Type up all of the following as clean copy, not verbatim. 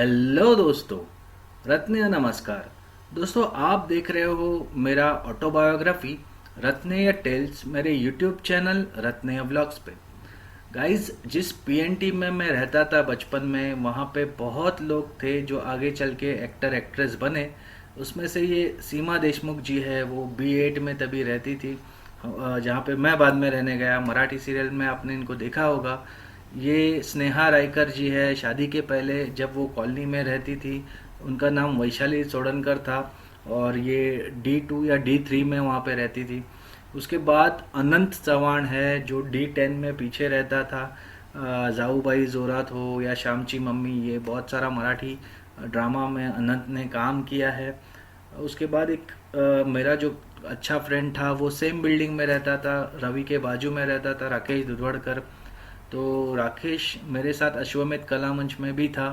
Hello दोस्तों, रत्न नमस्कार। दोस्तों, आप देख रहे हो मेरा ऑटोबायोग्राफी रत्नेय टेल्स मेरे यूट्यूब चैनल रत्नेय व्लॉग्स पे। गाइस, जिस पीएनटी में मैं रहता था बचपन में, वहाँ पे बहुत लोग थे जो आगे चल के एक्टर एक्ट्रेस बने। उसमें से ये सीमा देशमुख जी है, वो बी8 में तभी रहती थी जहाँ पे मैं बाद में रहने गया। मराठी सीरियल में आपने इनको देखा होगा। ये स्नेहा रायकर जी है। शादी के पहले जब वो कॉलोनी में रहती थी, उनका नाम वैशाली सोडनकर था और ये D2 या D3 में वहाँ पे रहती थी। उसके बाद अनंत चव्हाण है जो D10 में पीछे रहता था। जाऊबाई जोरात हो या श्यामची मम्मी, ये बहुत सारा मराठी ड्रामा में अनंत ने काम किया है। उसके बाद एक मेरा जो अच्छा फ्रेंड था वो सेम बिल्डिंग में रहता था, रवि के बाजू में रहता था, राकेश दुधवड़कर। तो राकेश मेरे साथ अश्वमेध कला मंच में भी था।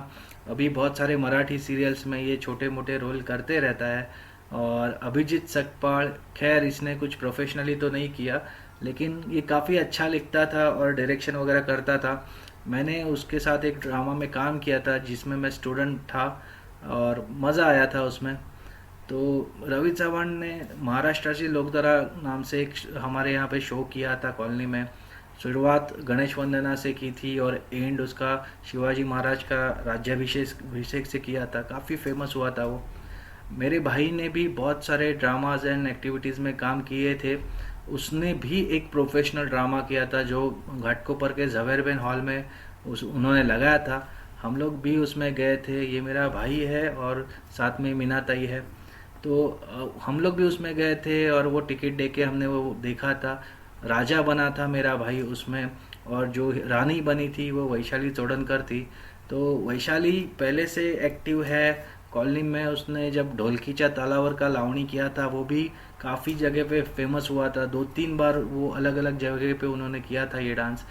अभी बहुत सारे मराठी सीरियल्स में ये छोटे मोटे रोल करते रहता है। और अभिजीत सकपाल, खैर इसने कुछ प्रोफेशनली तो नहीं किया, लेकिन ये काफ़ी अच्छा लिखता था और डायरेक्शन वगैरह करता था। मैंने उसके साथ एक ड्रामा में काम किया था जिसमें मैं स्टूडेंट था और मज़ा आया था उसमें। तो रवि चव्हाण ने महाराष्ट्राची लोकधारा नाम से एक हमारे यहाँ पे शो किया था कॉलोनी में। शुरुआत गणेश वंदना से की थी और एंड उसका शिवाजी महाराज का राज्याभिषेक अभिषेक से किया था। काफ़ी फेमस हुआ था वो। मेरे भाई ने भी बहुत सारे ड्रामाज एंड एक्टिविटीज़ में काम किए थे। उसने भी एक प्रोफेशनल ड्रामा किया था जो घाटकोपर के जवेरबेन हॉल में उन्होंने लगाया था। हम लोग भी उसमें गए थे। ये मेरा भाई है और साथ में मीना ताई है। तो हम लोग भी उसमें गए थे और वो टिकट दे के हमने वो देखा था। राजा बना था मेरा भाई उसमें, और जो रानी बनी थी वो वैशाली चोडनकर थी। तो वैशाली पहले से एक्टिव है कॉलोनी में। उसने जब ढोलकीचा तालावर का लावणी किया था वो भी काफ़ी जगह पे फेमस हुआ था। 2-3 बार वो अलग अलग जगह पे उन्होंने किया था ये डांस।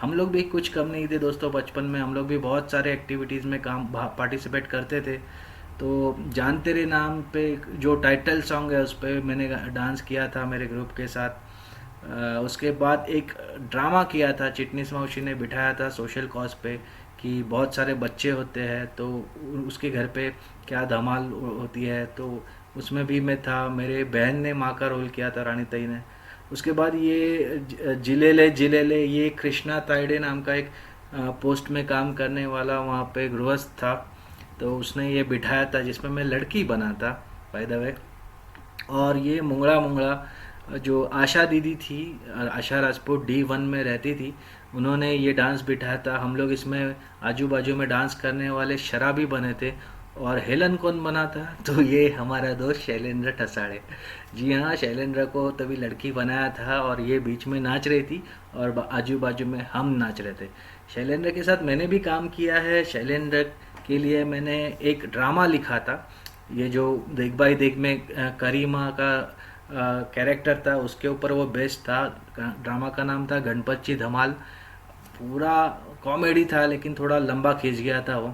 हम लोग भी कुछ कम नहीं थे दोस्तों। बचपन में हम लोग भी बहुत सारे एक्टिविटीज़ में काम पार्टिसिपेट करते थे। तो जान तेरे नाम पे जो टाइटल सॉन्ग है उस पर मैंने डांस किया था मेरे ग्रुप के साथ। उसके बाद एक ड्रामा किया था, चिटनीस मौसी ने बिठाया था सोशल कॉज पे, कि बहुत सारे बच्चे होते हैं तो उसके घर पे क्या धमाल होती है। तो उसमें भी मैं था। मेरे बहन ने माँ का रोल किया था, रानी तई ने। उसके बाद ये जिलेले जिलेले, ये कृष्णा तायडे नाम का एक पोस्ट में काम करने वाला वहाँ पे गृहस्थ था। तो उसने ये बिठाया था जिसमें मैं लड़की बना था, बाय द वे। और ये मुंगड़ा मुंगड़ा जो आशा दीदी थी, आशा राजपूत D1 में रहती थी, उन्होंने ये डांस बिठाया था। हम लोग इसमें आजू बाजू में डांस करने वाले शराबी बने थे। और हेलन कौन बना था? तो ये हमारा दोस्त शैलेंद्र ठसाड़े। जी हाँ, शैलेंद्र को तभी लड़की बनाया था और ये बीच में नाच रही थी और आजू बाजू में हम नाच रहे थे। शैलेंद्र के साथ मैंने भी काम किया है। शैलेंद्र के लिए मैंने एक ड्रामा लिखा था। ये जो देख भाई देख में करीमा का कैरेक्टर था, उसके ऊपर वो बेस्ड था। ड्रामा का नाम था गणपतची धमाल। पूरा कॉमेडी था लेकिन थोड़ा लंबा खींच गया था वो।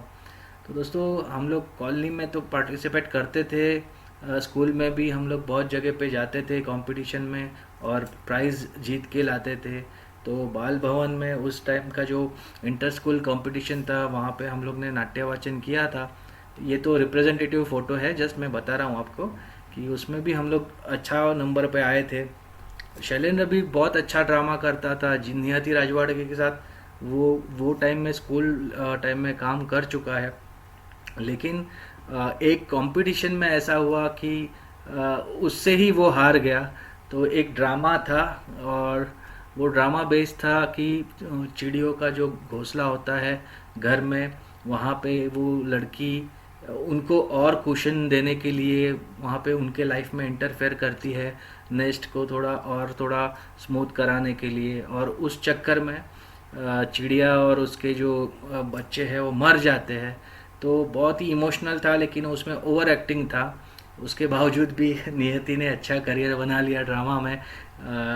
तो दोस्तों, हम लोग कॉलोनी में तो पार्टिसिपेट करते थे। स्कूल में भी हम लोग बहुत जगह पे जाते थे कंपटीशन में और प्राइज़ जीत के लाते थे। तो बाल भवन में उस टाइम का जो इंटर स्कूल कंपटीशन था, वहाँ पे हम लोग ने नाट्य वाचन किया था। ये तो रिप्रेजेंटेटिव फ़ोटो है, जस्ट मैं बता रहा हूँ आपको कि उसमें भी हम लोग अच्छा नंबर पे आए थे। शैलेंद्र भी बहुत अच्छा ड्रामा करता था। नियति राजवाड़े के साथ वो टाइम में स्कूल टाइम में काम कर चुका है। लेकिन एक कंपटीशन में ऐसा हुआ कि उससे ही वो हार गया। तो एक ड्रामा था और वो ड्रामा बेस्ड था कि चिड़ियों का जो घोंसला होता है घर में, वहाँ पे वो लड़की उनको और कुशन देने के लिए वहाँ पे उनके लाइफ में इंटरफेयर करती है, नेस्ट को थोड़ा स्मूथ कराने के लिए। और उस चक्कर में चिड़िया और उसके जो बच्चे हैं वो मर जाते हैं। तो बहुत ही इमोशनल था लेकिन उसमें ओवर एक्टिंग था। उसके बावजूद भी नियति ने अच्छा करियर बना लिया ड्रामा में।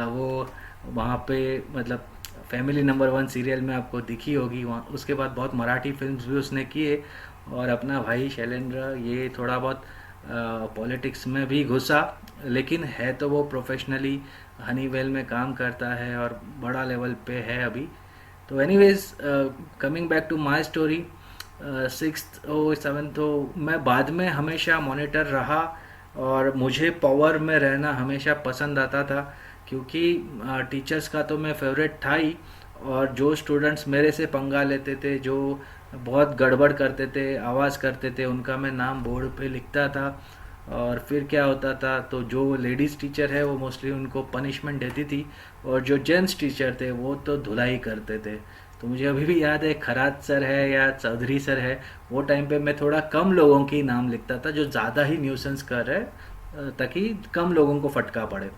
वो वहाँ पे मतलब फैमिली नंबर 1 सीरियल में आपको दिखी होगी वहाँ। उसके बाद बहुत मराठी फिल्म्स भी उसने किए। और अपना भाई शैलेंद्र ये थोड़ा बहुत पॉलिटिक्स में भी घुसा, लेकिन है तो वो प्रोफेशनली हनीवेल में काम करता है और बड़ा लेवल पे है अभी। तो anyways, coming back to my story, sixth हो सेवन्थ हो, मैं बाद में हमेशा मॉनिटर रहा और मुझे पावर में रहना हमेशा पसंद आता था, क्योंकि टीचर्स का तो मैं फेवरेट था ही। और जो स्टूडेंट्स मेरे से पंगा लेते थे, जो बहुत गड़बड़ करते थे, आवाज़ करते थे, उनका मैं नाम बोर्ड पे लिखता था। और फिर क्या होता था, तो जो लेडीज़ टीचर है वो मोस्टली उनको पनिशमेंट देती थी, और जो जेंट्स टीचर थे वो तो धुलाई करते थे। तो मुझे अभी भी याद है, खरात सर है या चौधरी सर है, वो टाइम पे मैं थोड़ा कम लोगों की नाम लिखता था जो ज़्यादा ही न्यूसेंस कर रहे, ताकि कम लोगों को फटका पड़े।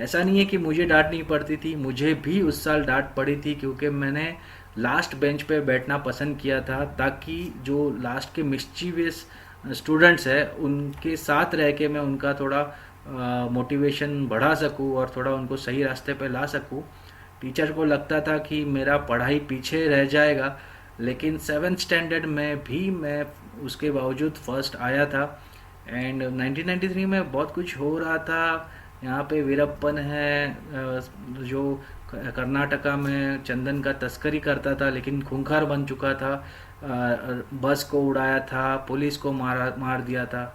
ऐसा नहीं है कि मुझे डांट नहीं पड़ती थी, मुझे भी उस साल डांट पड़ी थी, क्योंकि मैंने लास्ट बेंच पे बैठना पसंद किया था, ताकि जो लास्ट के मिस्चीवियस स्टूडेंट्स हैं उनके साथ रह के मैं उनका थोड़ा मोटिवेशन बढ़ा सकूं और थोड़ा उनको सही रास्ते पे ला सकूं। टीचर को लगता था कि मेरा पढ़ाई पीछे रह जाएगा, लेकिन सेवन्थ स्टैंडर्ड में भी मैं उसके बावजूद फर्स्ट आया था। एंड 1993 में बहुत कुछ हो रहा था। यहाँ पे वीरप्पन है, जो कर्नाटका में चंदन का तस्करी करता था लेकिन खूंखार बन चुका था, बस को उड़ाया था, पुलिस को मार दिया था।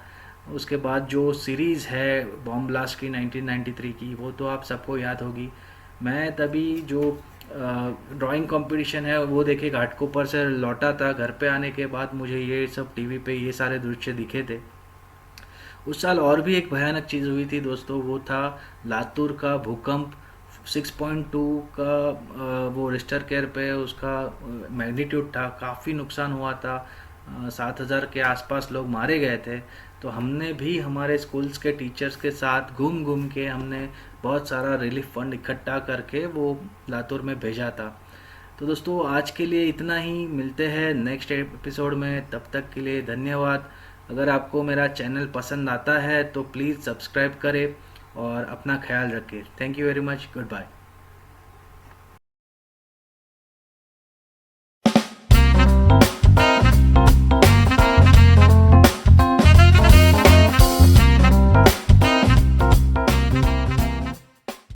उसके बाद जो सीरीज़ है बॉम्ब ब्लास्ट की 1993 की, वो तो आप सबको याद होगी। मैं तभी जो ड्राइंग कंपटीशन है वो देखे घाटकोपर से लौटा था, घर पे आने के बाद मुझे ये सब टीवी पे ये सारे दृश्य दिखे थे। उस साल और भी एक भयानक चीज़ हुई थी दोस्तों, वो था लातूर का भूकंप। 6.2 का वो रिश्टर केयर पे उसका मैग्नीट्यूड था, काफ़ी नुकसान हुआ था। 7,000 के आसपास लोग मारे गए थे। तो हमने भी हमारे स्कूल्स के टीचर्स के साथ घूम घूम के हमने बहुत सारा रिलीफ फंड इकट्ठा करके वो लातूर में भेजा था। तो दोस्तों आज के लिए इतना ही, मिलते हैं नेक्स्ट एपिसोड में। तब तक के लिए धन्यवाद। अगर आपको मेरा चैनल पसंद आता है तो प्लीज़ सब्सक्राइब करें और अपना ख्याल रखें। Thank you very much, good bye.